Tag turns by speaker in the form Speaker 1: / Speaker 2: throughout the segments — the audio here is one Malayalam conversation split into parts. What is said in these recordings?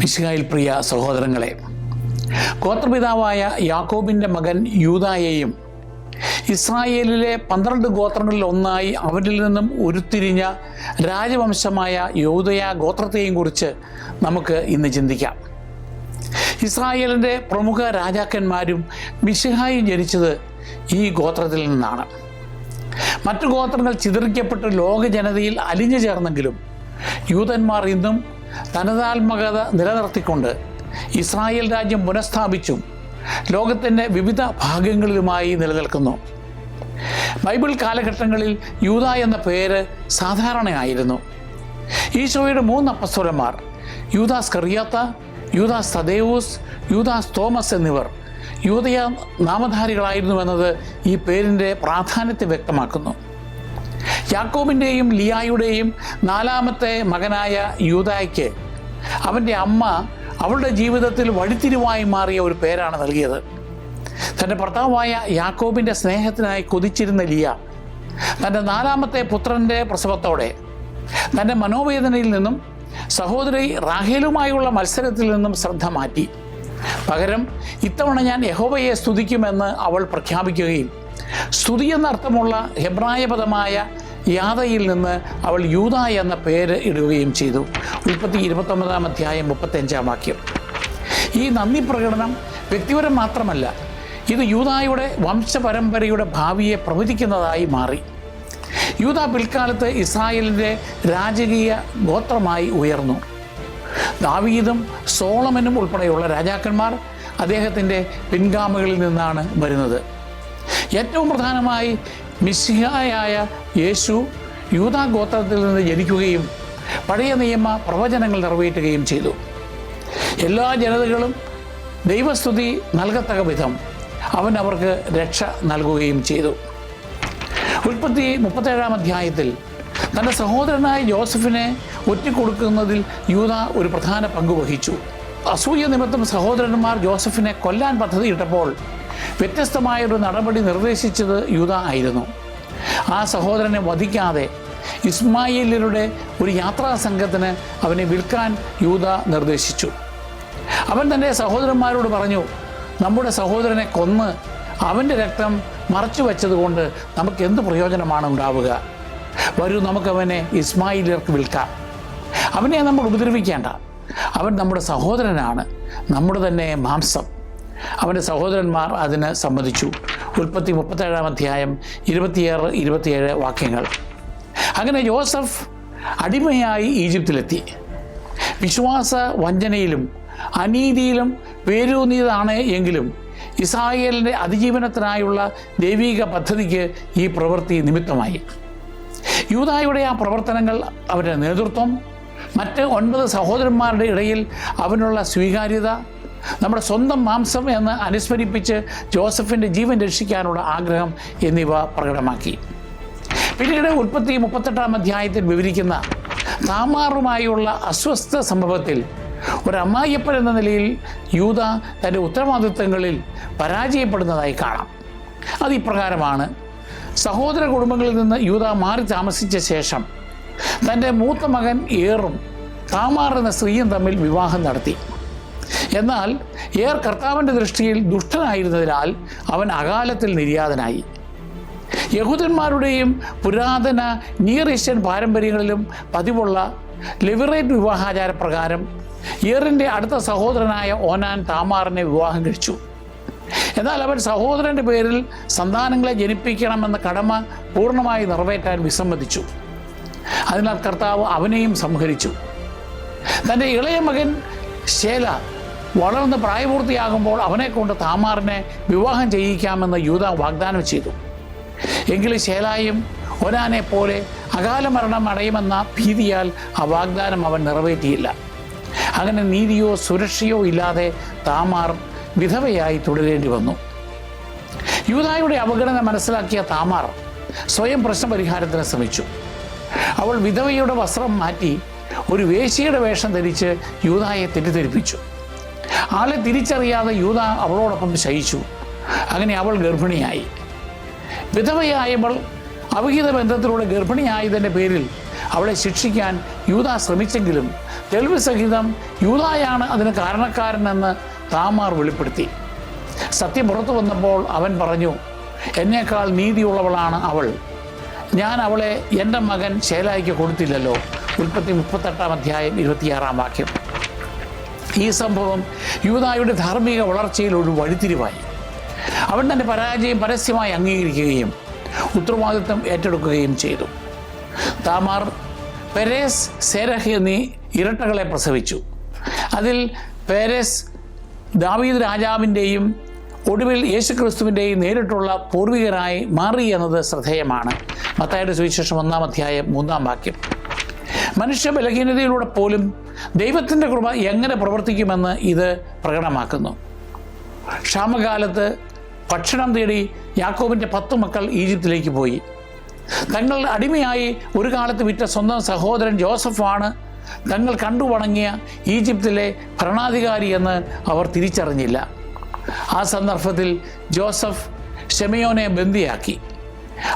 Speaker 1: മിശിഹായിൽ പ്രിയ സഹോദരങ്ങളെ, ഗോത്രപിതാവായ യാക്കോബിൻ്റെ മകൻ യൂദായെയും ഇസ്രായേലിലെ 12 ഗോത്രങ്ങളിൽ ഒന്നായി അവരിൽ നിന്നും ഉരുത്തിരിഞ്ഞ രാജവംശമായ യഹൂദയ ഗോത്രത്തെയും കുറിച്ച് നമുക്ക് ഇന്ന് ചിന്തിക്കാം. ഇസ്രായേലിൻ്റെ പ്രമുഖ രാജാക്കന്മാരും മിശിഹായും ജനിച്ചത് ഈ ഗോത്രത്തിൽ നിന്നാണ്. മറ്റു ഗോത്രങ്ങൾ ചിതറിക്കപ്പെട്ട് ലോക ജനതയിൽ അലിഞ്ഞു ചേർന്നെങ്കിലും യൂതന്മാർ ഇന്നും തനതാത്മകത നിലനിർത്തിക്കൊണ്ട് ഇസ്രായേൽ രാജ്യം പുനഃസ്ഥാപിച്ചും ലോകത്തിൻ്റെ വിവിധ ഭാഗങ്ങളിലുമായി നിലനിൽക്കുന്നു. ബൈബിൾ കാലഘട്ടങ്ങളിൽ യൂദ എന്ന പേര് സാധാരണയായിരുന്നു. ഈശോയുടെ 3 അപ്പസ്തലന്മാർ യൂദാസ് കറിയാത്ത, യൂദാസ് തദേവൂസ്, യൂദാസ് തോമസ് എന്നിവർ യൂദയ നാമധാരികളായിരുന്നുവെന്നത് ഈ പേരിൻ്റെ പ്രാധാന്യത്തെ വ്യക്തമാക്കുന്നു. യാക്കോബിൻ്റെയും ലിയായുടെയും 4ാമത്തെ മകനായ യൂദായ്ക്ക് അവൻ്റെ അമ്മ അവളുടെ ജീവിതത്തിൽ വഴിത്തിരിവായി മാറിയ ഒരു പേരാണ് നൽകിയത്. തൻ്റെ ഭർത്താവായ യാക്കോബിൻ്റെ സ്നേഹത്തിനായി കൊതിച്ചിരുന്ന ലിയ തൻ്റെ 4ാമത്തെ പുത്രൻ്റെ പ്രസവത്തോടെ തൻ്റെ മനോവേദനയിൽ നിന്നും സഹോദരി റാഹേലുമായുള്ള മത്സരത്തിൽ നിന്നും ശ്രദ്ധ മാറ്റി. പകരം ഇത്തവണ ഞാൻ യഹോവയെ സ്തുതിക്കുമെന്ന് അവൾ പ്രഖ്യാപിക്കുകയും സ്തുതി എന്നർത്ഥമുള്ള ഹെബ്രായ പദമായ യാദയിൽ നിന്ന് അവൾ യൂദ എന്ന പേര് ഇടുകയും ചെയ്തു. ഉൽപ്പത്തി 29-ാം അധ്യായം 35-ാം വാക്യം. ഈ നന്ദി പ്രകടനം വ്യക്തിപരം മാത്രമല്ല, ഇത് യൂദായുടെ വംശപരമ്പരയുടെ ഭാവിയെ പ്രവചിക്കുന്നതായി മാറി. യൂദ പിൽക്കാലത്ത് ഇസ്രായേലിൻ്റെ രാജകീയ ഗോത്രമായി ഉയർന്നു. ദാവീദും സോളമനും ഉൾപ്പെടെയുള്ള രാജാക്കന്മാർ അദ്ദേഹത്തിൻ്റെ പിൻഗാമികളിൽ നിന്നാണ് വരുന്നത്. ഏറ്റവും പ്രധാനമായി മിശിഹായായ യേശു യൂദാ ഗോത്രത്തിൽ നിന്ന് ജനിക്കുകയും പഴയ നിയമ പ്രവചനങ്ങൾ നിറവേറ്റുകയും ചെയ്തു. എല്ലാ ജനതകളും ദൈവസ്തുതി നൽകത്തക്ക വിധം അവൻ അവർക്ക് രക്ഷ നൽകുകയും ചെയ്തു. ഉൽപ്പത്തി 37-ാം അധ്യായത്തിൽ തൻ്റെ സഹോദരനായ ജോസഫിനെ ഒറ്റിക്കൊടുക്കുന്നതിൽ യൂദ ഒരു പ്രധാന പങ്ക് വഹിച്ചു. അസൂയ നിമിത്തം സഹോദരന്മാർ ജോസഫിനെ കൊല്ലാൻ പദ്ധതിയിട്ടപ്പോൾ വ്യത്യസ്തമായൊരു നടപടി നിർദ്ദേശിച്ചത് യൂദ ആയിരുന്നു. ആ സഹോദരനെ വധിക്കാതെ ഇസ്മായേല്യരുടെ ഒരു യാത്രാ സംഘത്തിന് അവനെ വിൽക്കാൻ യൂദ നിർദ്ദേശിച്ചു. അവൻ തൻ്റെ സഹോദരന്മാരോട് പറഞ്ഞു, നമ്മുടെ സഹോദരനെ കൊന്ന് അവൻ്റെ രക്തം മറച്ചു വച്ചതുകൊണ്ട് നമുക്ക് എന്ത് പ്രയോജനമാണ് ഉണ്ടാവുക? വരൂ, നമുക്കവനെ ഇസ്മായേല്യർക്ക് വിൽക്കാം. അവനെ നമ്മൾ ഉപദ്രവിക്കേണ്ട. അവൻ നമ്മുടെ സഹോദരനാണ്, നമ്മുടെ തന്നെ മാംസം. അവൻ്റെ സഹോദരന്മാർ അതിന് സമ്മതിച്ചു. ഉൽപ്പത്തി 37-ാം അധ്യായം 26-27 വാക്യങ്ങൾ. അങ്ങനെ ജോസഫ് അടിമയായി ഈജിപ്തിലെത്തി. വിശ്വാസ വഞ്ചനയിലും അനീതിയിലും വേരൂന്നിയതാണ് എങ്കിലും ഇസ്രായേലിൻ്റെ അതിജീവനത്തിനായുള്ള ദൈവിക പദ്ധതിക്ക് ഈ പ്രവൃത്തി നിമിത്തമായി. യൂദായുടെ ആ പ്രവർത്തനങ്ങൾ, അവരുടെ നേതൃത്വം, മറ്റ് 9 സഹോദരന്മാരുടെ ഇടയിൽ അവനുള്ള സ്വീകാര്യത, നമ്മുടെ സ്വന്തം മാംസം എന്ന് അനുസ്മരിപ്പിച്ച് ജോസഫിൻ്റെ ജീവൻ രക്ഷിക്കാനുള്ള ആഗ്രഹം എന്നിവ പ്രകടമാക്കി. പിന്നീട് ഉൽപ്പത്തി 38-ാം അധ്യായത്തിൽ വിവരിക്കുന്ന താമാറുമായുള്ള അസ്വസ്ഥ സംഭവത്തിൽ ഒരമ്മായിയപ്പൻ എന്ന നിലയിൽ യൂദ തൻ്റെ ഉത്തരവാദിത്തങ്ങളിൽ പരാജയപ്പെടുന്നതായി കാണാം. അത് ഇപ്രകാരമാണ്. സഹോദര കുടുംബങ്ങളിൽ നിന്ന് യൂദ മാറി താമസിച്ച ശേഷം തൻ്റെ മൂത്ത മകൻ ഏറും താമാർ എന്ന സ്ത്രീയും തമ്മിൽ വിവാഹം നടത്തി. എന്നാൽ ഏർ കർത്താവിൻ്റെ ദൃഷ്ടിയിൽ ദുഷ്ടനായിരുന്നതിനാൽ അവൻ അകാലത്തിൽ നിര്യാതനായി. യഹൂദന്മാരുടെയും പുരാതന നിയർ ഈസ്റ്റേൺ പാരമ്പര്യങ്ങളിലും പതിവുള്ള ലെവിറേറ്റ് വിവാഹാചാരപ്രകാരം ഏറിൻ്റെ അടുത്ത സഹോദരനായ ഓനാൻ താമാറിനെ വിവാഹം കഴിച്ചു. എന്നാൽ അവൻ സഹോദരൻ്റെ പേരിൽ സന്താനങ്ങളെ ജനിപ്പിക്കണമെന്ന കടമ പൂർണ്ണമായി നിറവേറ്റാൻ വിസമ്മതിച്ചു. അതിനാൽ കർത്താവ് അവനെയും സംഹരിച്ചു. തൻ്റെ ഇളയ മകൻ ശേല വളർന്ന് പ്രായപൂർത്തിയാകുമ്പോൾ അവനെക്കൊണ്ട് താമാറിനെ വിവാഹം ചെയ്യിക്കാമെന്ന് യൂദ വാഗ്ദാനം ചെയ്തു. എങ്കിലും ശേലായും ഒനാനെ പോലെ അകാല മരണം അടയുമെന്ന ഭീതിയാൽ ആ വാഗ്ദാനം അവൻ നിറവേറ്റിയില്ല. അങ്ങനെ നീതിയോ സുരക്ഷയോ ഇല്ലാതെ താമാർ വിധവയായി തുടരേണ്ടി വന്നു. യൂദായുടെ അവഗണന മനസ്സിലാക്കിയ താമാർ സ്വയം പ്രശ്നപരിഹാരത്തിന് ശ്രമിച്ചു. അവൾ വിധവയുടെ വസ്ത്രം മാറ്റി ഒരു വേശ്യയുടെ വേഷം ധരിച്ച് യൂദായെ തെറ്റിദ്ധരിപ്പിച്ചു. ആളെ തിരിച്ചറിയാതെ യൂദ അവളോടൊപ്പം ശയിച്ചു. അങ്ങനെ അവൾ ഗർഭിണിയായി. വിധവയായവൾ അവിഹിത ബന്ധത്തിലൂടെ ഗർഭിണിയായതിൻ്റെ പേരിൽ അവളെ ശിക്ഷിക്കാൻ യൂദ ശ്രമിച്ചെങ്കിലും തെളിവ് സഹിതം യൂദായാണ് അതിന് കാരണക്കാരനെന്ന് താമാർ വെളിപ്പെടുത്തി. സത്യം പുറത്തു വന്നപ്പോൾ അവൻ പറഞ്ഞു, എന്നേക്കാൾ നീതിയുള്ളവളാണ് അവൾ, ഞാൻ അവളെ എൻ്റെ മകൻ ശേലായിക്ക് കൊടുത്തില്ലല്ലോ. ഉൽപ്പത്തി 38:26. ഈ സംഭവം യൂദായുടെ ധാർമ്മിക വളർച്ചയിൽ ഒരു വഴിത്തിരിവായി. അവൻ തൻ്റെ പരാജയം പരസ്യമായി അംഗീകരിക്കുകയും ഉത്തരവാദിത്വം ഏറ്റെടുക്കുകയും ചെയ്തു. താമാർ പെരേസ്, സേരഹ് എന്നീ ഇരട്ടകളെ പ്രസവിച്ചു. അതിൽ പെരേസ് ദാവീദ് രാജാവിൻ്റെയും ഒടുവിൽ യേശുക്രിസ്തുവിൻ്റെയും നേരിട്ടുള്ള പൂർവികരായി മാറി എന്നത് ശ്രദ്ധേയമാണ്. മത്തായിയുടെ സുവിശേഷം 1:3. മനുഷ്യ ബലഹീനതയിലൂടെ പോലും ദൈവത്തിൻ്റെ കൃപ എങ്ങനെ പ്രവർത്തിക്കുമെന്ന് ഇത് പ്രകടമാക്കുന്നു. ക്ഷാമകാലത്ത് ഭക്ഷണം തേടി യാക്കോബിൻ്റെ 10 മക്കൾ ഈജിപ്തിലേക്ക് പോയി. തങ്ങൾ അടിമയായി ഒരു കാലത്ത് വിറ്റ സ്വന്തം സഹോദരൻ ജോസഫാണ് തങ്ങൾ കണ്ടുവണങ്ങിയ ഈജിപ്തിലെ ഭരണാധികാരി എന്ന് അവർ തിരിച്ചറിഞ്ഞില്ല. ആ സന്ദർഭത്തിൽ ജോസഫ് ഷെമയോനെ ബന്ദിയാക്കി.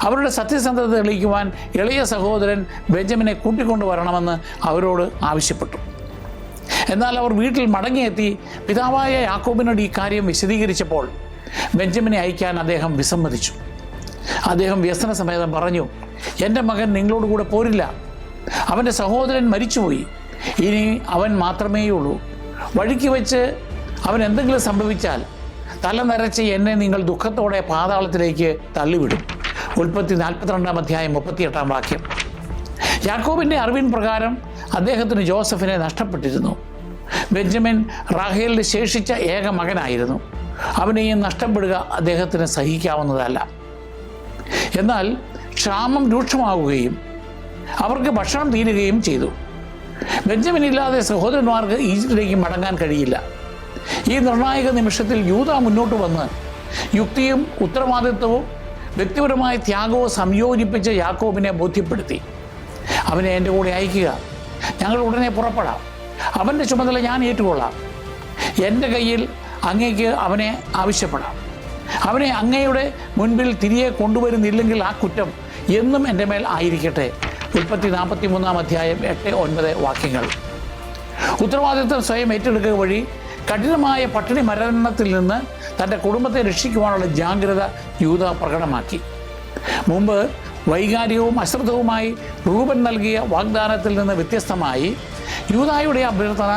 Speaker 1: അവരുടെ സത്യസന്ധത തെളിയിക്കുവാൻ ഇളയ സഹോദരൻ ബെഞ്ചമിനെ കൂട്ടിക്കൊണ്ടുവരണമെന്ന് അവരോട് ആവശ്യപ്പെട്ടു. എന്നാൽ അവർ വീട്ടിൽ മടങ്ങിയെത്തി പിതാവായ യാക്കോബിനോട് ഈ കാര്യം വിശദീകരിച്ചപ്പോൾ ബെഞ്ചമിനെ അയക്കാൻ അദ്ദേഹം വിസമ്മതിച്ചു. അദ്ദേഹം വ്യസനസമേതം പറഞ്ഞു, എൻ്റെ മകൻ നിങ്ങളോട് കൂടെ പോരില്ല. അവൻ്റെ സഹോദരൻ മരിച്ചുപോയി, ഇനി അവൻ മാത്രമേയുള്ളൂ. വഴിക്ക് വെച്ച് അവൻ എന്തെങ്കിലും സംഭവിച്ചാൽ തല നരച്ച് എന്നെ നിങ്ങൾ ദുഃഖത്തോടെ പാതാളത്തിലേക്ക് തള്ളിവിടും. ഉൽപ്പത്തി 42:38. യാക്കോബിൻ്റെ അറിവിൻ പ്രകാരം അദ്ദേഹത്തിന് ജോസഫിനെ നഷ്ടപ്പെട്ടിരുന്നു. ബെഞ്ചമിൻ റാഹേലിന് ശേഷിച്ച ഏക മകനായിരുന്നു. അവനെയും നഷ്ടപ്പെടുക അദ്ദേഹത്തിന് സഹിക്കാവുന്നതല്ല. എന്നാൽ ക്ഷാമം രൂക്ഷമാവുകയും അവർക്ക് ഭക്ഷണം തീരുകയും ചെയ്തു. ബെഞ്ചമിനില്ലാതെ സഹോദരന്മാർക്ക് ഈജിപ്തിലേക്ക് മടങ്ങാൻ കഴിയില്ല. ഈ നിർണായക നിമിഷത്തിൽ യൂദ മുന്നോട്ട് വന്ന് യുക്തിയും ഉത്തരവാദിത്വവും വ്യക്തിപരമായ ത്യാഗവും സംയോജിപ്പിച്ച് യാക്കോബിനെ ബോധ്യപ്പെടുത്തി. അവനെ എൻ്റെ കൂടെ അയക്കുക, ഞങ്ങൾ ഉടനെ പുറപ്പെടാം. അവൻ്റെ ചുമതല ഞാൻ ഏറ്റുകൊള്ളാം. എൻ്റെ കയ്യിൽ അങ്ങേക്ക് അവനെ ആവശ്യപ്പെടാം. അവനെ അങ്ങയുടെ മുൻപിൽ തിരികെ കൊണ്ടുവരുന്നില്ലെങ്കിൽ ആ കുറ്റം എന്നും എൻ്റെ മേൽ ആയിരിക്കട്ടെ. ഉൽപ്പത്തി 43:8-9. ഉത്തരവാദിത്വം സ്വയം ഏറ്റെടുക്കുക വഴി കഠിനമായ പട്ടിണി മരണത്തിൽ നിന്ന് തൻ്റെ കുടുംബത്തെ രക്ഷിക്കുവാനുള്ള ജാഗ്രത യൂദ പ്രകടമാക്കി. മുമ്പ് വൈകാരികവും അശ്രദ്ധവുമായി റൂബൻ നൽകിയ വാഗ്ദാനത്തിൽ നിന്ന് വ്യത്യസ്തമായി യൂദായുടെ അഭ്യർത്ഥന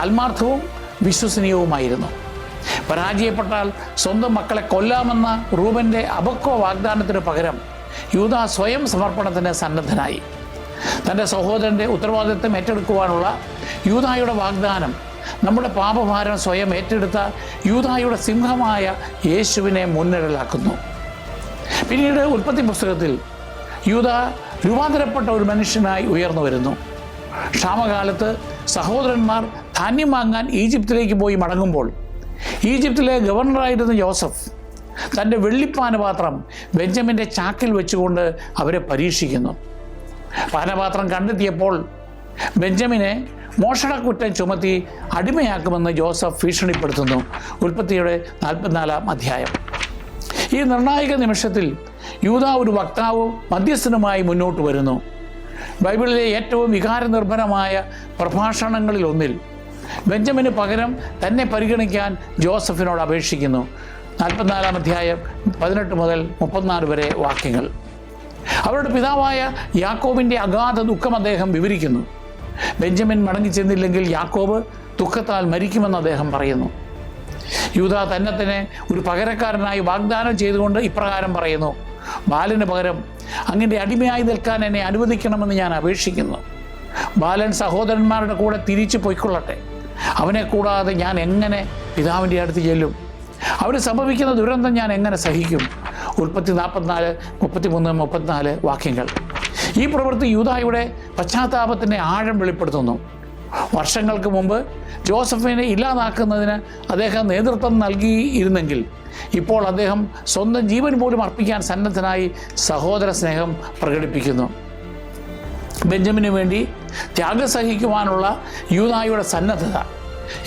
Speaker 1: ആത്മാർത്ഥവും വിശ്വസനീയവുമായിരുന്നു. പരാജയപ്പെട്ടാൽ സ്വന്തം മക്കളെ കൊല്ലാമെന്ന റൂബൻ്റെ അപക്വ വാഗ്ദാനത്തിന് പകരം യൂദ സ്വയം സമർപ്പണത്തിന് സന്നദ്ധനായി. തൻ്റെ സഹോദരൻ്റെ ഉത്തരവാദിത്വം ഏറ്റെടുക്കുവാനുള്ള യൂദായുടെ വാഗ്ദാനം നമ്മുടെ പാപഭാരം സ്വയം ഏറ്റെടുത്ത യൂദായുടെ സിംഹമായ യേശുവിനെ മുൻനിഴലാക്കുന്നു. പിന്നീട് ഉൽപ്പത്തി പുസ്തകത്തിൽ യൂദ രൂപാന്തരപ്പെട്ട ഒരു മനുഷ്യനായി ഉയർന്നു വരുന്നു. ക്ഷാമകാലത്ത് സഹോദരന്മാർ ധാന്യം വാങ്ങാൻ ഈജിപ്തിലേക്ക് പോയി മടങ്ങുമ്പോൾ ഈജിപ്തിലെ ഗവർണറായിരുന്ന ജോസഫ് തൻ്റെ വെള്ളിപ്പാനപാത്രം ബെഞ്ചമിൻ്റെ ചാക്കിൽ വെച്ചുകൊണ്ട് അവരെ പരീക്ഷിക്കുന്നു. പാനപാത്രം കണ്ടെത്തിയപ്പോൾ ബെഞ്ചമിനെ മോഷണക്കുറ്റം ചുമത്തി അടിമയാക്കുമെന്ന് ജോസഫ് ഭീഷണിപ്പെടുത്തുന്നു. ഉൽപ്പത്തിയുടെ 44. ഈ നിർണായക നിമിഷത്തിൽ യൂദ ഒരു വക്താവും മധ്യസ്ഥനുമായി മുന്നോട്ട് വരുന്നു. ബൈബിളിലെ ഏറ്റവും വികാരനിർഭരമായ പ്രഭാഷണങ്ങളിലൊന്നിൽ ബെഞ്ചമിന് പകരം തന്നെ പരിഗണിക്കാൻ ജോസഫിനോട് അപേക്ഷിക്കുന്നു. 44:18-34 അവരുടെ പിതാവായ യാക്കോബിൻ്റെ അഗാധ ദുഃഖം അദ്ദേഹം വിവരിക്കുന്നു. ബെഞ്ചമിൻ മടങ്ങിച്ചെന്നില്ലെങ്കിൽ യാക്കോബ് ദുഃഖത്താൽ മരിക്കുമെന്ന് അദ്ദേഹം പറയുന്നു. യൂദ തന്നെ ഒരു പകരക്കാരനായി വാഗ്ദാനം ചെയ്തുകൊണ്ട് ഇപ്രകാരം പറയുന്നു: ബാലന് പകരം അങ്ങൻ്റെ അടിമയായി നിൽക്കാൻ എന്നെ അനുവദിക്കണമെന്ന് ഞാൻ അപേക്ഷിക്കുന്നു. ബാലൻ സഹോദരന്മാരുടെ കൂടെ തിരിച്ചു പൊയ്ക്കൊള്ളട്ടെ. അവനെ കൂടാതെ ഞാൻ എങ്ങനെ പിതാവിൻ്റെ അടുത്ത് ചെല്ലും? അവന് സംഭവിക്കുന്ന ദുരന്തം ഞാൻ എങ്ങനെ സഹിക്കും? ഉൽപ്പത്തി 44:33-34. ഈ പ്രവൃത്തി യൂദായുടെ പശ്ചാത്താപത്തിൻ്റെ ആഴം വെളിപ്പെടുത്തുന്നു. വർഷങ്ങൾക്ക് മുമ്പ് ജോസഫിനെ ഇല്ലാതാക്കുന്നതിന് അദ്ദേഹം നേതൃത്വം നൽകിയിരുന്നെങ്കിൽ ഇപ്പോൾ അദ്ദേഹം സ്വന്തം ജീവൻ പോലും അർപ്പിക്കാൻ സന്നദ്ധനായി സഹോദര സ്നേഹം പ്രകടിപ്പിക്കുന്നു. ബെഞ്ചമിന് വേണ്ടി ത്യാഗം സഹിക്കുവാനുള്ള യൂദായുടെ സന്നദ്ധത,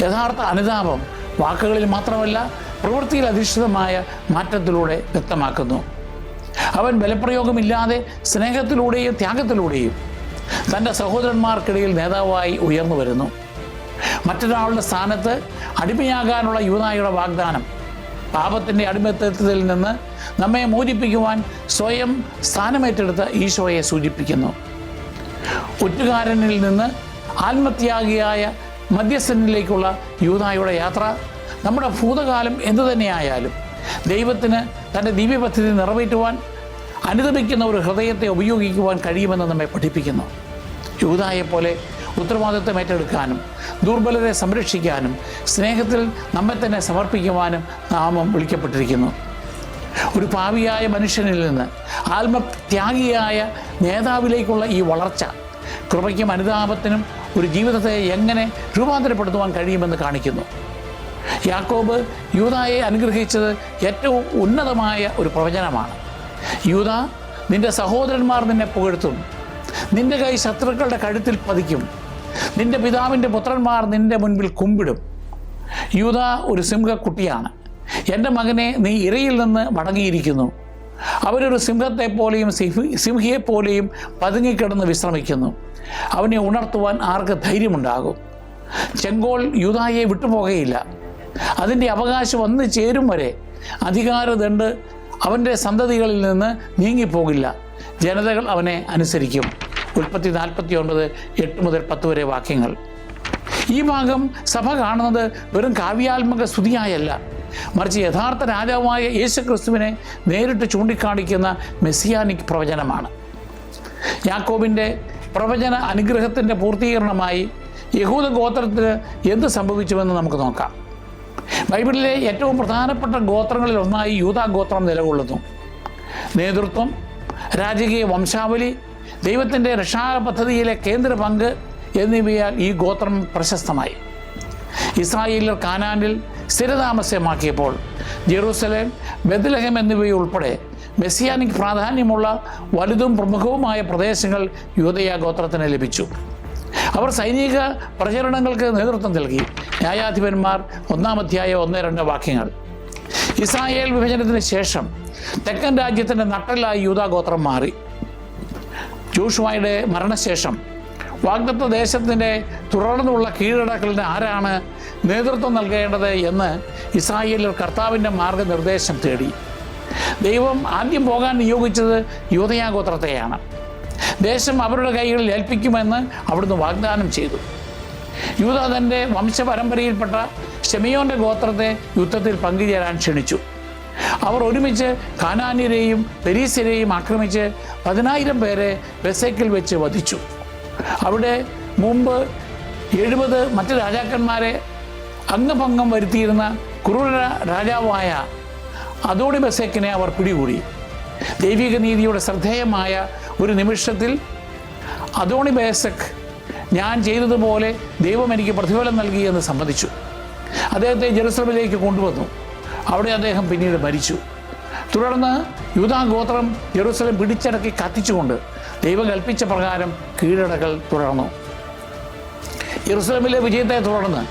Speaker 1: യഥാർത്ഥ അനുതാപം വാക്കുകളിൽ മാത്രമല്ല പ്രവൃത്തിയിൽ അധിഷ്ഠിതമായ മാറ്റത്തിലൂടെ വ്യക്തമാക്കുന്നു. അവൻ ബലപ്രയോഗമില്ലാതെ സ്നേഹത്തിലൂടെയും ത്യാഗത്തിലൂടെയും തൻ്റെ സഹോദരന്മാർക്കിടയിൽ നേതാവായി ഉയർന്നു വരുന്നു. മറ്റൊരാളുടെ സ്ഥാനത്ത് അടിമയാകാനുള്ള യൂദായുടെ വാഗ്ദാനം പാപത്തിൻ്റെ അടിമത്തത്തിൽ നിന്ന് നമ്മെ മോചിപ്പിക്കുവാൻ സ്വയം സ്ഥാനമേറ്റെടുത്ത ഈശോയെ സൂചിപ്പിക്കുന്നു. ഒറ്റുകാരനിൽ നിന്ന് ആത്മത്യാഗിയായ മധ്യസ്ഥനിലേക്കുള്ള യൂദായുടെ യാത്ര നമ്മുടെ ഭൂതകാലം എന്തു തന്നെയായാലും ദൈവത്തിന് തൻ്റെ ദിവ്യപദ്ധതി നിറവേറ്റുവാൻ അനുദപിക്കുന്ന ഒരു ഹൃദയത്തെ ഉപയോഗിക്കുവാൻ കഴിയുമെന്ന് നമ്മെ പഠിപ്പിക്കുന്നു. യൂദായെപ്പോലെ ഉത്തരവാദിത്വം ഏറ്റെടുക്കാനും ദുർബലരെ സംരക്ഷിക്കാനും സ്നേഹത്തിൽ നമ്മെ തന്നെ സമർപ്പിക്കുവാനും നാമം വിളിക്കപ്പെട്ടിരിക്കുന്നു. ഒരു പാപിയായ മനുഷ്യനിൽ നിന്ന് ആത്മത്യാഗിയായ നേതാവിലേക്കുള്ള ഈ വളർച്ച കൃപയ്ക്കും അനുതാപത്തിനും ഒരു ജീവിതത്തെ എങ്ങനെ രൂപാന്തരപ്പെടുത്തുവാൻ കഴിയുമെന്ന് കാണിക്കുന്നു. യാക്കോബ് യൂദായെ അനുഗ്രഹിച്ചത് ഏറ്റവും ഉന്നതമായ ഒരു പ്രവചനമാണ്. യൂദ, നിന്റെ സഹോദരന്മാർ നിന്നെ പുകഴ്ത്തും, നിന്റെ കൈ ശത്രുക്കളുടെ കഴുത്തിൽ പതിക്കും, നിന്റെ പിതാവിൻ്റെ പുത്രന്മാർ നിന്റെ മുൻപിൽ കുമ്പിടും. യൂദ ഒരു സിംഹക്കുട്ടിയാണ്. എൻ്റെ മകനെ, നീ ഇരയിൽ നിന്ന് മടങ്ങിയിരിക്കുന്നു. അവരൊരു സിംഹത്തെപ്പോലെയും സിംഹിയെപ്പോലെയും പതുങ്ങിക്കിടന്ന് വിശ്രമിക്കുന്നു. അവനെ ഉണർത്തുവാൻ ആർക്ക് ധൈര്യമുണ്ടാകും? ചെങ്കോൽ യൂദായെ വിട്ടുപോകുകയില്ല. അതിൻ്റെ അവകാശം വന്നു ചേരും വരെ അധികാരദണ്ഡ് അവൻ്റെ സന്തതികളിൽ നിന്ന് നീങ്ങിപ്പോകില്ല. ജനതകൾ അവനെ അനുസരിക്കും. ഉൽപ്പത്തി 49:8-10 വരെ വാക്യങ്ങൾ. ഈ ഭാഗം സഭ കാണുന്നത് വെറും കാവ്യാത്മക സ്തുതിയായല്ല, മറിച്ച് യഥാർത്ഥ രാജാവായ യേശുക്രിസ്തുവിനെ നേരിട്ട് ചൂണ്ടിക്കാണിക്കുന്ന മെസ്സിയാനിക് പ്രവചനമാണ്. യാക്കോബിൻ്റെ പ്രവചന അനുഗ്രഹത്തിൻ്റെ പൂർത്തീകരണമായി യഹൂദ ഗോത്രത്തിന് എന്ത് സംഭവിച്ചുവെന്ന് നമുക്ക് നോക്കാം. ബൈബിളിലെ ഏറ്റവും പ്രധാനപ്പെട്ട ഗോത്രങ്ങളിൽ ഒന്നായി യൂദാ ഗോത്രം നിലകൊള്ളുന്നു. നേതൃത്വം, രാജകീയ വംശാവലി, ദൈവത്തിൻ്റെ രക്ഷാപദ്ധതിയിലെ കേന്ദ്ര പങ്ക് എന്നിവയാൽ ഈ ഗോത്രം പ്രശസ്തമായി. ഇസ്രായേലിൽ കാനാനിൽ സ്ഥിരതാമസമാക്കിയപ്പോൾ ജെറൂസലേം, ബെത്ലഹേം എന്നിവയുൾപ്പെടെ മെസ്സിയാനിക് പ്രാധാന്യമുള്ള വലുതും പ്രമുഖവുമായ പ്രദേശങ്ങൾ യൂദയ ഗോത്രത്തിന് ലഭിച്ചു. അവർ സൈനിക പ്രചരണങ്ങൾക്ക് നേതൃത്വം നൽകി. ന്യായാധിപന്മാർ 1-2 വാക്യങ്ങൾ. ഇസ്രായേൽ വിഭജനത്തിന് ശേഷം തെക്കൻ രാജ്യത്തിൻ്റെ നട്ടെല്ലായി യൂദാ ഗോത്രം മാറി. ജോഷുവയുടെ മരണശേഷം വാഗ്ദത്ത ദേശത്തിൻ്റെ തുടർന്നുള്ള കീഴടക്കലിന് ആരാണ് നേതൃത്വം നൽകേണ്ടത് എന്ന് ഇസ്രായേലിൽ കർത്താവിൻ്റെ മാർഗനിർദ്ദേശം തേടി. ദൈവം ആദ്യം പോകാൻ നിയോഗിച്ചത് യൂദയാ ഗോത്രത്തെയാണ്. ദേശം അവരുടെ കൈകളിൽ ഏൽപ്പിക്കുമെന്ന് അവിടുന്ന് വാഗ്ദാനം ചെയ്തു. യൂദാ തൻ്റെ വംശപരമ്പരയിൽപ്പെട്ട ശെമയോൻ്റെ ഗോത്രത്തെ യുദ്ധത്തിൽ പങ്കുചേരാൻ ക്ഷണിച്ചു. അവർ ഒരുമിച്ച് കാനാന്യരെയും പെരീസ്യരെയും ആക്രമിച്ച് 10,000 പേരെ ബെസേക്കിൽ വെച്ച് വധിച്ചു. അവിടെ മുമ്പ് 70 മറ്റ് രാജാക്കന്മാരെ അംഗഭംഗം വരുത്തിയിരുന്ന ക്രൂര രാജാവായ അദോണി ബെസേക്കിനെ അവർ പിടികൂടി. ദൈവിക നീതിയുടെ ശ്രദ്ധേയമായ ഒരു നിമിഷത്തിൽ അദോണി ബേസക്, ഞാൻ ചെയ്തതുപോലെ ദൈവം എനിക്ക് പ്രതിഫലം നൽകിയെന്ന് സമ്മതിച്ചു. അദ്ദേഹത്തെ ജെറുസലേമിലേക്ക് കൊണ്ടുവന്നു. അവിടെ അദ്ദേഹം പിന്നീട് മരിച്ചു. തുടർന്ന് യൂദാ ഗോത്രം ജെറുസലേം പിടിച്ചടക്കി കത്തിച്ചുകൊണ്ട് ദൈവം കൽപ്പിച്ച പ്രകാരം കീഴടക്കൽ തുടർന്നു. യെരുസലേമിലെ വിജയത്തെ തുടർന്ന്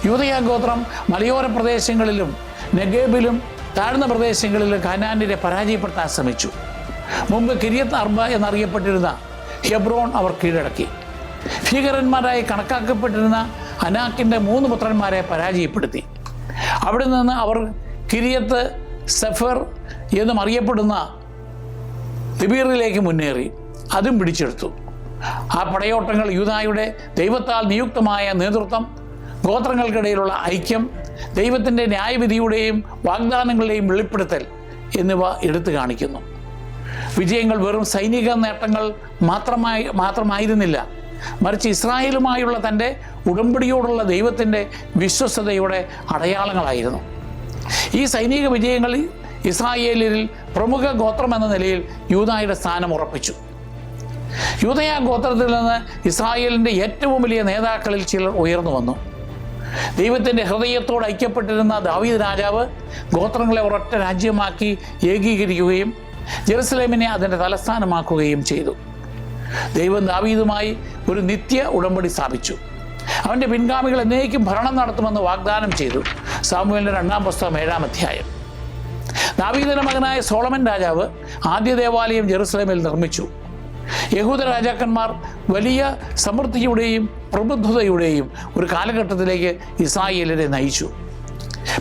Speaker 1: യൂദയാ ഗോത്രം മലയോര പ്രദേശങ്ങളിലും നെഗേബിലും താഴ്ന്ന പ്രദേശങ്ങളിലും കാനാന്യരെ പരാജയപ്പെടുത്താൻ ശ്രമിച്ചു. മുമ്പ് കിര്യത്ത് അർബ എന്നറിയപ്പെട്ടിരുന്ന ഹെബ്രോൺ അവർ കീഴടക്കി. ഭീകരന്മാരായി കണക്കാക്കപ്പെട്ടിരുന്ന അനാക്കിൻ്റെ 3 പുത്രന്മാരെ പരാജയപ്പെടുത്തി. അവിടെ നിന്ന് അവർ കിര്യത്ത് സെഫർ എന്നും അറിയപ്പെടുന്ന ദിബീറിലേക്ക് മുന്നേറി അതും പിടിച്ചെടുത്തു. ആ പടയോട്ടങ്ങൾ യൂദായുടെ ദൈവത്താൽ നിയുക്തമായ നേതൃത്വം, ഗോത്രങ്ങൾക്കിടയിലുള്ള ഐക്യം, ദൈവത്തിൻ്റെ ന്യായവിധിയുടെയും വാഗ്ദാനങ്ങളുടെയും വെളിപ്പെടുത്തൽ എന്നിവ എടുത്തു കാണിക്കുന്നു. വിജയങ്ങൾ വെറും സൈനിക നേട്ടങ്ങൾ മാത്രമായിരുന്നില്ല, മറിച്ച് ഇസ്രായേലുമായുള്ള തൻ്റെ ഉടമ്പടിയോടുള്ള ദൈവത്തിൻ്റെ വിശ്വസ്തതയുടെ അടയാളങ്ങളായിരുന്നു. ഈ സൈനിക വിജയങ്ങൾ ഇസ്രായേലിൽ പ്രമുഖ ഗോത്രം എന്ന നിലയിൽ യൂദായുടെ സ്ഥാനം ഉറപ്പിച്ചു. യൂദയാ ഗോത്രത്തിൽ നിന്ന് ഇസ്രായേലിൻ്റെ ഏറ്റവും വലിയ നേതാക്കളിൽ ചിലർ ഉയർന്നു വന്നു. ദൈവത്തിൻ്റെ ഹൃദയത്തോട് ഐക്യപ്പെട്ടിരുന്ന ദാവീദ് രാജാവ് ഗോത്രങ്ങളെ ഒരൊറ്റ രാജ്യമാക്കി ഏകീകരിക്കുകയും ജെറുസലേമിനെ അതിൻ്റെ തലസ്ഥാനമാക്കുകയും ചെയ്തു. ദൈവം ദാവീദുമായി ഒരു നിത്യ ഉടമ്പടി സ്ഥാപിച്ചു. അവൻ്റെ പിൻഗാമികൾ എന്നേക്കും ഭരണം നടത്തുമെന്ന് വാഗ്ദാനം ചെയ്തു. സാമുവേലിൻ്റെ 2-ാം പുസ്തകം 7-ാം അധ്യായം. ദാവീദിന്റെ മകനായ സോളമൻ രാജാവ് ആദ്യ ദേവാലയം ജെറുസലേമിൽ നിർമ്മിച്ചു. യഹൂദ രാജാക്കന്മാർ വലിയ സമൃദ്ധിയുടെയും പ്രബുദ്ധതയുടെയും ഒരു കാലഘട്ടത്തിലേക്ക് ഇസ്രായേലിനെ നയിച്ചു.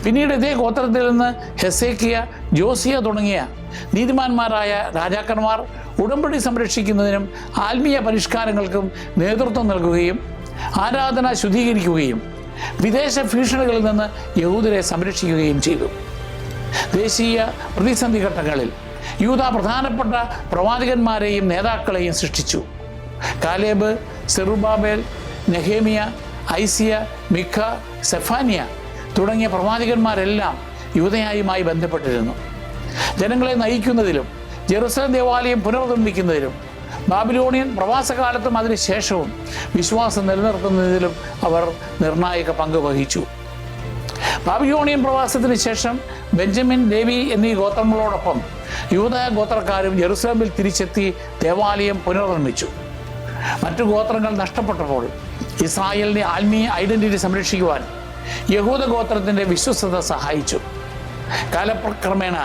Speaker 1: പിന്നീട് ഇതേ ഗോത്രത്തിൽ നിന്ന് ഹെസേക്കിയ, ജോസിയ തുടങ്ങിയ നീതിമാന്മാരായ രാജാക്കന്മാർ ഉടമ്പടി സംരക്ഷിക്കുന്നതിനും ആത്മീയ പരിഷ്കാരങ്ങൾക്കും നേതൃത്വം നൽകുകയും ആരാധന ശുദ്ധീകരിക്കുകയും വിദേശ ഭീഷണികളിൽ നിന്ന് യഹൂദരെ സംരക്ഷിക്കുകയും ചെയ്തു. ദേശീയ പ്രതിസന്ധി ഘട്ടങ്ങളിൽ യൂദ പ്രധാനപ്പെട്ട പ്രവാചകന്മാരെയും നേതാക്കളെയും സൃഷ്ടിച്ചു. Caleb, Zerubbabel, Nehemiah, Isaiah, Micah, Zephaniah തുടങ്ങിയ പ്രവാചകന്മാരെല്ലാം യൂദയായുമായി ബന്ധപ്പെട്ടിരുന്നു. ജനങ്ങളെ നയിക്കുന്നതിലും ജെറുസലേം ദേവാലയം പുനർനിർമ്മിക്കുന്നതിലും ബാബിലോണിയൻ പ്രവാസകാലത്തും അതിനുശേഷവും വിശ്വാസം നിലനിർത്തുന്നതിലും അവർ നിർണായക പങ്ക് വഹിച്ചു. ബാബിലോണിയൻ പ്രവാസത്തിന് ശേഷം ബെഞ്ചമിൻ, ലേവി എന്നീ ഗോത്രങ്ങളോടൊപ്പം യൂദ ഗോത്രക്കാരും ജെറുസലേമിൽ തിരിച്ചെത്തി ദേവാലയം പുനർനിർമ്മിച്ചു. മറ്റു ഗോത്രങ്ങൾ നഷ്ടപ്പെട്ടപ്പോൾ ഇസ്രായേലിൻ്റെ ആത്മീയ ഐഡന്റിറ്റി സംരക്ഷിക്കുവാൻ യഹൂദ ഗോത്രത്തിൻ്റെ വിശ്വസ്തത സഹായിച്ചു. കാലക്രമേണ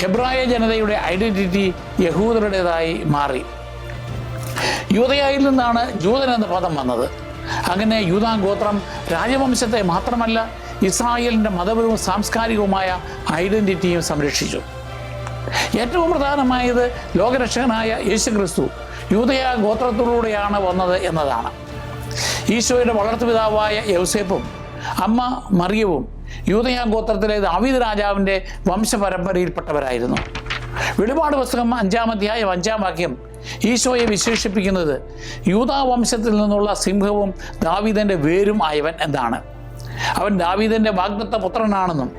Speaker 1: ഹെബ്രായ ജനതയുടെ ഐഡന്റിറ്റി യഹൂദരുടേതായി മാറി. യൂദയായിൽ നിന്നാണ് ജൂതൻ എന്ന പദം വന്നത്. അങ്ങനെ യൂദാ ഗോത്രം രാജവംശത്തെ മാത്രമല്ല ഇസ്രായേലിൻ്റെ മതപരവും സാംസ്കാരികവുമായ ഐഡന്റിറ്റിയും സംരക്ഷിച്ചു. ഏറ്റവും പ്രധാനമായത് ലോകരക്ഷകനായ യേശുക്രിസ്തു യൂദയാ ഗോത്രത്തിലൂടെയാണ് വന്നത് എന്നതാണ്. ഈശോയുടെ വളർത്തുപിതാവായ യൗസേപ്പും അമ്മ മറിയവും യൂദയാ ഗോത്രത്തിലെ ദാവീദ് രാജാവിൻ്റെ വംശപരമ്പരയിൽപ്പെട്ടവരായിരുന്നു. വെളിപാട് പുസ്തകം 5-ാം അധ്യായം 5-ാം വാക്യം ഈശോയെ വിശേഷിപ്പിക്കുന്നത് യൂദാ വംശത്തിൽ നിന്നുള്ള സിംഹവും ദാവീദിൻ്റെ വേരും ആയവൻ എന്നാണ്. അവൻ ദാവീദിൻ്റെ വാഗ്ദത്ത പുത്രനാണെന്നും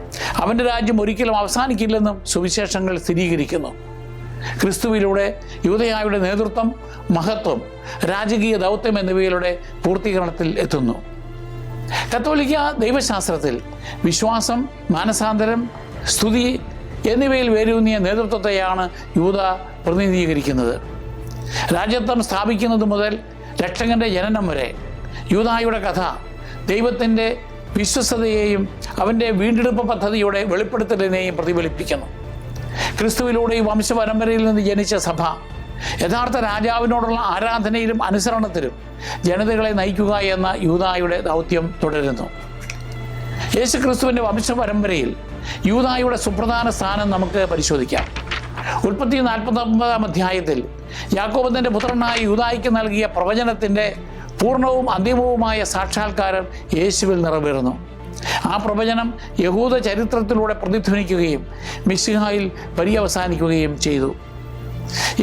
Speaker 1: അവൻ്റെ രാജ്യം ഒരിക്കലും അവസാനിക്കില്ലെന്നും സുവിശേഷങ്ങൾ സ്ഥിരീകരിക്കുന്നു. ക്രിസ്തുവിലൂടെ യൂദയായുടെ നേതൃത്വം, മഹത്വം, രാജകീയ ദൗത്യം എന്നിവയിലൂടെ പൂർത്തീകരണത്തിൽ എത്തുന്നു. കത്തോലിക്ക ദൈവശാസ്ത്രത്തിൽ വിശ്വാസം, മാനസാന്തരം, സ്തുതി എന്നിവയിൽ വേരൂന്നിയ നേതൃത്വത്തെയാണ് യൂദ പ്രതിനിധീകരിക്കുന്നത്. രാജ്യത്വം സ്ഥാപിക്കുന്നത് മുതൽ രക്ഷകന്റെ ജനനം വരെ യൂദായുടെ കഥ ദൈവത്തിൻ്റെ വിശ്വസ്തതയെയും അവൻ്റെ വീണ്ടെടുപ്പ് പദ്ധതിയുടെ വെളിപ്പെടുത്തലിനെയും പ്രതിഫലിപ്പിക്കുന്നു. ക്രിസ്തുവിലൂടെ ഈ വംശപരമ്പരയിൽ നിന്ന് ജനിച്ച സഭ യഥാർത്ഥ രാജാവിനോടുള്ള ആരാധനയിലും അനുസരണത്തിലും ജനതകളെ നയിക്കുക എന്ന യൂദായുടെ ദൗത്യം തുടരുന്നു. യേശുക്രിസ്തുവിൻ്റെ വംശപരമ്പരയിൽ യൂദായുടെ സുപ്രധാന സ്ഥാനം നമുക്ക് പരിശോധിക്കാം. ഉൽപ്പത്തി 49-ാം അധ്യായത്തിൽ യാക്കോബ് തൻ്റെ പുത്രനായ യൂദായ്ക്ക് നൽകിയ പ്രവചനത്തിൻ്റെ പൂർണ്ണവും അന്തിമവുമായ സാക്ഷാത്കാരം യേശുവിൽ നിറവേറുന്നു. ആ പ്രവചനം യഹൂദ ചരിത്രത്തിലൂടെ പ്രതിധ്വനിക്കുകയും മിശിഹായിൽ പര്യവസാനിക്കുകയും ചെയ്തു.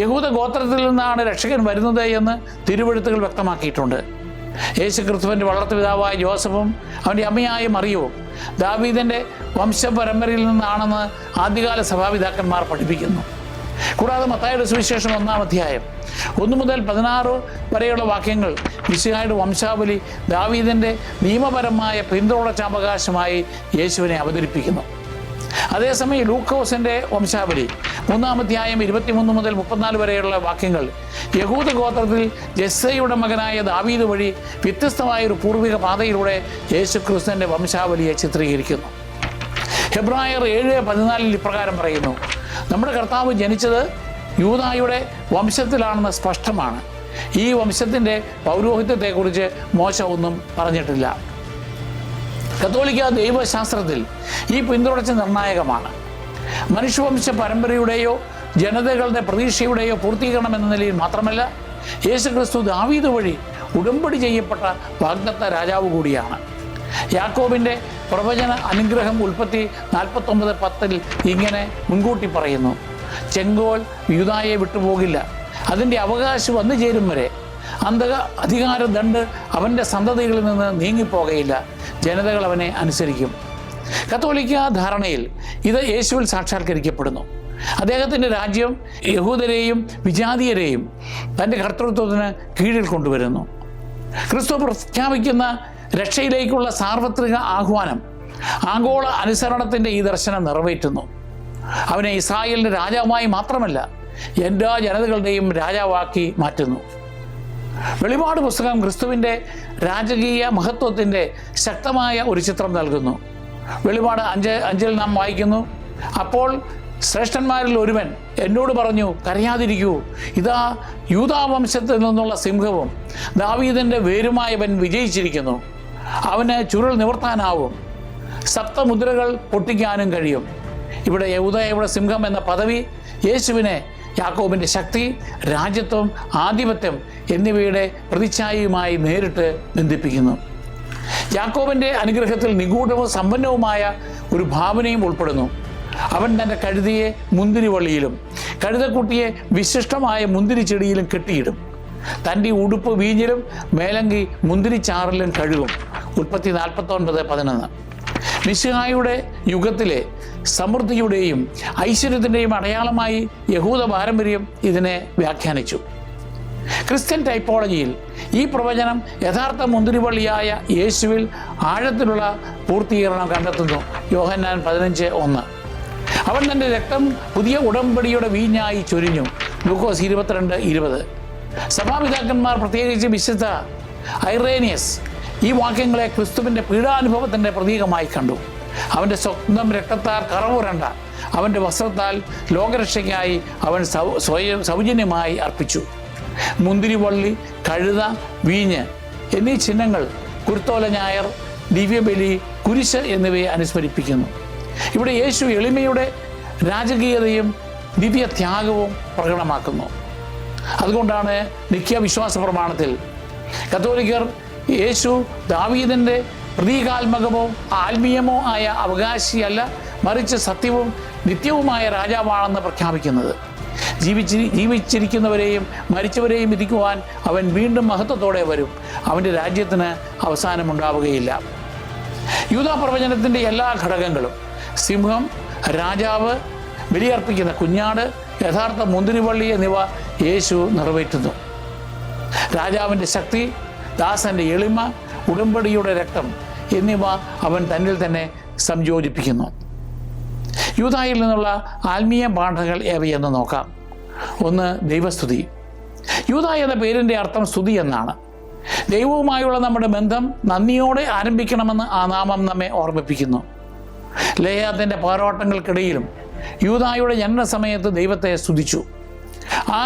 Speaker 1: യഹൂദ ഗോത്രത്തിൽ നിന്നാണ് രക്ഷകൻ വരുന്നത് എന്ന് തിരുവെഴുത്തുകൾ വ്യക്തമാക്കിയിട്ടുണ്ട്. യേശുക്രിസ്തുവിൻ്റെ വളർത്തുപിതാവായ ജോസഫും അവൻ്റെ അമ്മയായ മറിയവും ദാവീദിൻ്റെ വംശപരമ്പരയിൽ നിന്നാണെന്ന് ആദ്യകാല സഭാപിതാക്കന്മാർ പഠിപ്പിക്കുന്നു. കൂടാതെ മത്തായിയുടെ സുവിശേഷം 1-ാം അധ്യായം 1 മുതൽ 16 വരെയുള്ള വാക്യങ്ങൾ മിശിഹായുടെ വംശാവലി ദാവീദിൻ്റെ നിയമപരമായ പിന്തുടർച്ചാവകാശമായി യേശുവിനെ അവതരിപ്പിക്കുന്നു. അതേസമയം ലൂക്കോസിൻ്റെ വംശാവലി 3-ാം അധ്യായം 23 മുതൽ 34 വരെയുള്ള വാക്യങ്ങൾ യഹൂദ ഗോത്രത്തിൽ ജെസ്സയുടെ മകനായ ദാവീദ് വഴി വ്യത്യസ്തമായൊരു പൂർവിക പാതയിലൂടെ യേശുക്രിസ്തുവിൻ്റെ വംശാവലിയെ ചിത്രീകരിക്കുന്നു. ഹെബ്രായർ 7:14 ഇപ്രകാരം പറയുന്നു: നമ്മുടെ കർത്താവ് ജനിച്ചത് യൂദായുടെ വംശത്തിലാണെന്ന് സ്പഷ്ടമാണ്. ഈ വംശത്തിൻ്റെ പൗരോഹിത്യത്തെക്കുറിച്ച് മോശ ഒന്നും പറഞ്ഞിട്ടില്ല. കത്തോലിക്ക ദൈവശാസ്ത്രത്തിൽ ഈ പിന്തുടർച്ച നിർണായകമാണ്. മനുഷ്യവംശ പരമ്പരയുടെയോ ജനതകളുടെ പ്രതീക്ഷയുടെയോ പൂർത്തീകരണം എന്ന നിലയിൽ മാത്രമല്ല, യേശുക്രിസ്തു ദാവീദ് വഴി ഉടമ്പടി ചെയ്യപ്പെട്ട വാഗ്ദത്ത രാജാവ് കൂടിയാണ്. യാക്കോബിൻ്റെ പ്രവചന അനുഗ്രഹം ഉൽപ്പത്തി 49:10 ഇങ്ങനെ മുൻകൂട്ടി പറയുന്നു: ചെങ്കോൽ യൂദായെ വിട്ടുപോകില്ല, അതിൻ്റെ അവകാശം വന്നു ചേരും വരെ അധികാര ദണ്ഡ് അവൻ്റെ സന്തതികളിൽ നിന്ന് നീങ്ങിപ്പോകയില്ല, ജനതകൾ അവനെ അനുസരിക്കും. കത്തോലിക്ക ധാരണയിൽ ഇത് യേശുവിൽ സാക്ഷാത്കരിക്കപ്പെടുന്നു. അദ്ദേഹത്തിൻ്റെ രാജ്യം യഹൂദരെയും വിജാതീയരെയും തൻ്റെ കർത്തൃത്വത്തിന് കീഴിൽ കൊണ്ടുവരുന്നു. ക്രിസ്തു പ്രഖ്യാപിക്കുന്ന രക്ഷയിലേക്കുള്ള സാർവത്രിക ആഹ്വാനം ആഗോള അനുസരണത്തിൻ്റെ ഈ ദർശനം നിറവേറ്റുന്നു. അവനെ ഇസ്രായേലിൻ്റെ രാജാവായി മാത്രമല്ല, എല്ലാ ജനതകളുടെയും രാജാവാക്കി മാറ്റുന്നു. വെളിപാട് പുസ്തകം ക്രിസ്തുവിൻ്റെ രാജകീയ മഹത്വത്തിൻ്റെ ശക്തമായ ഒരു ചിത്രം നൽകുന്നു. വെളിപാട് 5:5 നാം വായിക്കുന്നു: അപ്പോൾ ശ്രേഷ്ഠന്മാരിൽ ഒരുവൻ എന്നോട് പറഞ്ഞു, കരയാതിരിക്കൂ, ഇതാ യൂദാവംശത്തിൽ നിന്നുള്ള സിംഹവും ദാവീദിൻ്റെ വേരുമായവൻ വിജയിച്ചിരിക്കുന്നു. അവന് ചുരുൾ നിവർത്താനാവും, സപ്തമുദ്രകൾ പൊട്ടിക്കാനും കഴിയും. ഇവിടെ യഹൂദയുടെ സിംഹം എന്ന പദവി യേശുവിനെ യാക്കോബിൻ്റെ ശക്തി, രാജ്യത്വം, ആധിപത്യം എന്നിവയുടെ പ്രതിച്ഛായയുമായി നേരിട്ട് ബന്ധിപ്പിക്കുന്നു. യാക്കോബിൻ്റെ അനുഗ്രഹത്തിൽ നിഗൂഢവും സമ്പന്നവുമായ ഒരു ഭാവനയും ഉൾപ്പെടുന്നു. അവൻ തൻ്റെ കഴുതിയെ മുന്തിരിവള്ളിയിലും കഴുതക്കുട്ടിയെ വിശിഷ്ടമായ മുന്തിരിച്ചെടിയിലും കെട്ടിയിടും. തൻ്റെ ഉടുപ്പ് വീഞ്ഞിലും മേലങ്കി മുന്തിരിച്ചാറിലും കഴുകും. ഉൽപ്പത്തി 49:11. മിശിഹായുടെ യുഗത്തിലെ സമൃദ്ധിയുടെയും ഐശ്വര്യത്തിൻ്റെയും അടയാളമായി യഹൂദ പാരമ്പര്യം ഇതിനെ വ്യാഖ്യാനിച്ചു. ക്രിസ്ത്യൻ ടൈപ്പോളജിയിൽ ഈ പ്രവചനം യഥാർത്ഥ മുന്തിരിവള്ളിയായ യേശുവിൽ ആഴത്തിലുള്ള പൂർത്തീകരണം കണ്ടെത്തുന്നു. യോഹന്നാൻ 15:1. അവൻ തൻ്റെ രക്തം പുതിയ ഉടമ്പടിയുടെ വീഞ്ഞായി ചൊരിഞ്ഞു. ലൂക്കോസ് 22:20. സഭാപിതാക്കന്മാർ, പ്രത്യേകിച്ച് വിശുദ്ധ ഐറേനിയസ്, ഈ വാക്യങ്ങളെ ക്രിസ്തുവിൻ്റെ പീഡാനുഭവത്തിൻ്റെ പ്രതീകമായി കണ്ടു. അവൻ്റെ സ്വന്തം രക്തത്താൽ കറവുരണ്ട അവൻ്റെ വസ്ത്രത്താൽ ലോകരക്ഷയ്ക്കായി അവൻ സൗജന്യമായി അർപ്പിച്ചു. മുന്തിരിവള്ളി, കഴുത, വീഞ്ഞ് എന്നീ ചിഹ്നങ്ങൾ കുരുത്തോല ഞായർ, ദിവ്യബലി, കുരിശ് എന്നിവയെ അനുസ്മരിപ്പിക്കുന്നു. ഇവിടെ യേശു എളിമയുടെ രാജകീയതയും ദിവ്യ ത്യാഗവും പ്രകടമാക്കുന്നു. അതുകൊണ്ടാണ് നിഖ്യ വിശ്വാസ പ്രമാണത്തിൽ കത്തോലിക്കർ യേശു ദാവീദിൻ്റെ പ്രതീകാത്മകമോ ആത്മീയമോ ആയ അവകാശിയല്ല, മറിച്ച് സത്യവും നിത്യവുമായ രാജാവാണെന്ന് പ്രഖ്യാപിക്കുന്നത്. ജീവിച്ചിരിക്കുന്നവരെയും മരിച്ചവരെയും വിധിക്കുവാൻ അവൻ വീണ്ടും മഹത്വത്തോടെ വരും. അവൻ്റെ രാജ്യത്തിന് അവസാനമുണ്ടാവുകയില്ല. യൂദാ പ്രവചനത്തിൻ്റെ എല്ലാ ഘടകങ്ങളും, സിംഹം, രാജാവ്, ബലിയർപ്പിക്കുന്ന കുഞ്ഞാട്, യഥാർത്ഥ മുന്തിരിവള്ളി എന്നിവ യേശു നിറവേറ്റുന്നു. രാജാവിൻ്റെ ശക്തി, ദാസൻ്റെ എളിമ, ഉടമ്പടിയുടെ രക്തം എന്നിവ അവൻ തന്നിൽ തന്നെ സംയോജിപ്പിക്കുന്നു. യൂദായിൽ നിന്നുള്ള ആത്മീയ പാഠങ്ങൾ ഏവയെന്ന് നോക്കാം. 1. ദൈവസ്തുതി. യൂദാ എന്ന പേരിൻ്റെ അർത്ഥം സ്തുതി എന്നാണ്. ദൈവവുമായുള്ള നമ്മുടെ ബന്ധം നന്ദിയോടെ ആരംഭിക്കണമെന്ന് ആ നാമം നമ്മെ ഓർമ്മിപ്പിക്കുന്നു. ലേയാത്തിൻ്റെ പോരാട്ടങ്ങൾക്കിടയിലും യൂദായുടെ ജനന സമയത്ത് ദൈവത്തെ സ്തുതിച്ചു. ആ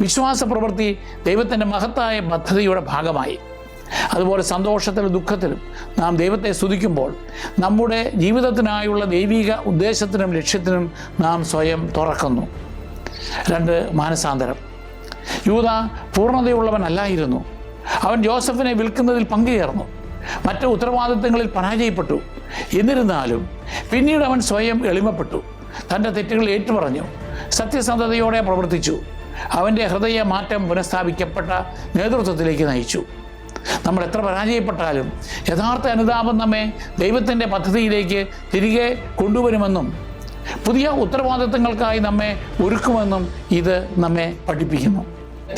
Speaker 1: വിശ്വാസ പ്രവൃത്തി ദൈവത്തിൻ്റെ മഹത്തായ പദ്ധതിയുടെ ഭാഗമായി. അതുപോലെ സന്തോഷത്തിലും ദുഃഖത്തിലും നാം ദൈവത്തെ സ്തുതിക്കുമ്പോൾ നമ്മുടെ ജീവിതത്തിനായുള്ള ദൈവിക ഉദ്ദേശത്തിനും ലക്ഷ്യത്തിനും നാം സ്വയം തുറക്കുന്നു. 2. മാനസാന്തരം. യൂദാ പൂർണ്ണതയുള്ളവനല്ലായിരുന്നു. അവൻ ജോസഫിനെ വിൽക്കുന്നതിൽ പങ്കുചേർന്നു. മറ്റ് ഉത്തരവാദിത്തങ്ങളിൽ പരാജയപ്പെട്ടു. എന്നിരുന്നാലും പിന്നീട് അവൻ സ്വയം എളിമപ്പെട്ടു. തൻ്റെ തെറ്റുകൾ ഏറ്റുപറഞ്ഞു. സത്യസന്ധതയോടെ പ്രവർത്തിച്ചു. അവൻ്റെ ഹൃദയ മാറ്റം പുനഃസ്ഥാപിക്കപ്പെട്ട നേതൃത്വത്തിലേക്ക് നയിച്ചു. നമ്മൾ എത്ര പരാജയപ്പെട്ടാലും യഥാർത്ഥ അനുതാപം നമ്മെ ദൈവത്തിൻ്റെ പദ്ധതിയിലേക്ക് തിരികെ കൊണ്ടുവരുമെന്നും പുതിയ ഉത്തരവാദിത്തങ്ങൾക്കായി നമ്മെ ഒരുക്കുമെന്നും ഇത് നമ്മെ പഠിപ്പിക്കുന്നു.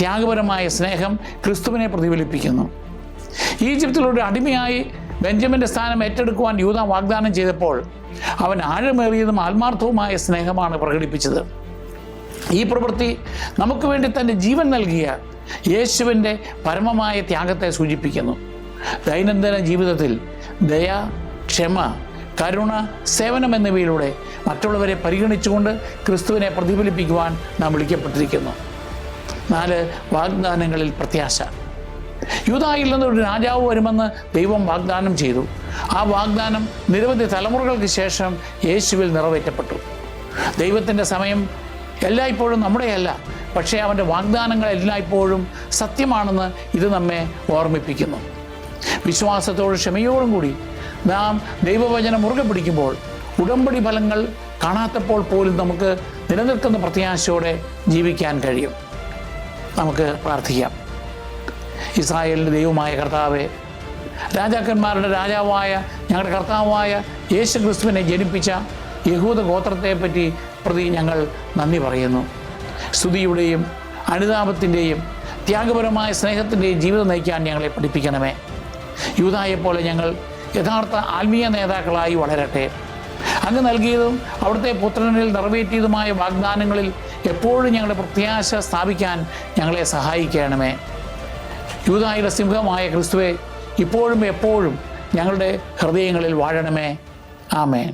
Speaker 1: ത്യാഗപരമായ സ്നേഹം ക്രിസ്തുവിനെ പ്രതിഫലിപ്പിക്കുന്നു. ഈജിപ്തിലൊരു അടിമയായി ബെഞ്ചമിൻ്റെ സ്ഥാനം ഏറ്റെടുക്കുവാൻ യൂദാ വാഗ്ദാനം ചെയ്തപ്പോൾ അവൻ ആഴമേറിയതും ആത്മാർത്ഥവുമായ സ്നേഹമാണ് പ്രകടിപ്പിച്ചത്. ഈ പ്രവൃത്തി നമുക്ക് വേണ്ടി തൻ്റെ ജീവൻ നൽകിയ യേശുവിൻ്റെ പരമമായ ത്യാഗത്തെ സൂചിപ്പിക്കുന്നു. ദൈനംദിന ജീവിതത്തിൽ ദയ, ക്ഷമ, കരുണ, സേവനം എന്നിവയിലൂടെ മറ്റുള്ളവരെ പരിഗണിച്ചുകൊണ്ട് ക്രിസ്തുവിനെ പ്രതിഫലിപ്പിക്കുവാൻ നാം വിളിക്കപ്പെട്ടിരിക്കുന്നു. 4. വാഗ്ദാനങ്ങളിൽ പ്രത്യാശ. യൂദായിൽ നിന്നൊരു രാജാവ് വരുമെന്ന് ദൈവം വാഗ്ദാനം ചെയ്തു. ആ വാഗ്ദാനം നിരവധി തലമുറകൾക്ക് ശേഷം യേശുവിൽ നിറവേറ്റപ്പെട്ടു. ദൈവത്തിൻ്റെ സമയം എല്ലായ്പ്പോഴും നമ്മുടെയല്ല, പക്ഷേ അവൻ്റെ വാഗ്ദാനങ്ങൾ എല്ലായ്പ്പോഴും സത്യമാണെന്ന് ഇത് നമ്മെ ഓർമ്മിപ്പിക്കുന്നു. വിശ്വാസത്തോടും ക്ഷമയോടും കൂടി നാം ദൈവവചനം മുറുകെ പിടിക്കുമ്പോൾ ഉടമ്പടി ഫലങ്ങൾ കാണാത്തപ്പോൾ പോലും നമുക്ക് നിലനിൽക്കുന്ന പ്രത്യാശയോടെ ജീവിക്കാൻ കഴിയും. നമുക്ക് പ്രാർത്ഥിക്കാം. ഇസ്രായേലിൻ്റെ ദൈവമായ കർത്താവേ, രാജാക്കന്മാരുടെ രാജാവായ ഞങ്ങളുടെ കർത്താവായ യേശു ക്രിസ്തുവിനെ ജനിപ്പിച്ച യഹൂദ ഗോത്രത്തെപ്പറ്റി പ്രതി ഞങ്ങൾ നന്ദി പറയുന്നു. സ്തുതിയുടെയും അനുതാപത്തിൻ്റെയും ത്യാഗപരമായ സ്നേഹത്തിൻ്റെയും ജീവിതം നയിക്കാൻ ഞങ്ങളെ പഠിപ്പിക്കണമേ. യൂദായെപ്പോലെ ഞങ്ങൾ യഥാർത്ഥ ആത്മീയ നേതാക്കളായി വളരട്ടെ. അങ്ങ് നൽകിയതും അവിടുത്തെ പുത്രനിൽ നിറവേറ്റിയതുമായ വാഗ്ദാനങ്ങളിൽ എപ്പോഴും ഞങ്ങളുടെ പ്രത്യാശ സ്ഥാപിക്കാൻ ഞങ്ങളെ സഹായിക്കണമേ. യൂദായുടെ സിംഹമായ ക്രിസ്തുവേ, ഇപ്പോഴും എപ്പോഴും ഞങ്ങളുടെ ഹൃദയങ്ങളിൽ വാഴണമേ. ആമേൻ.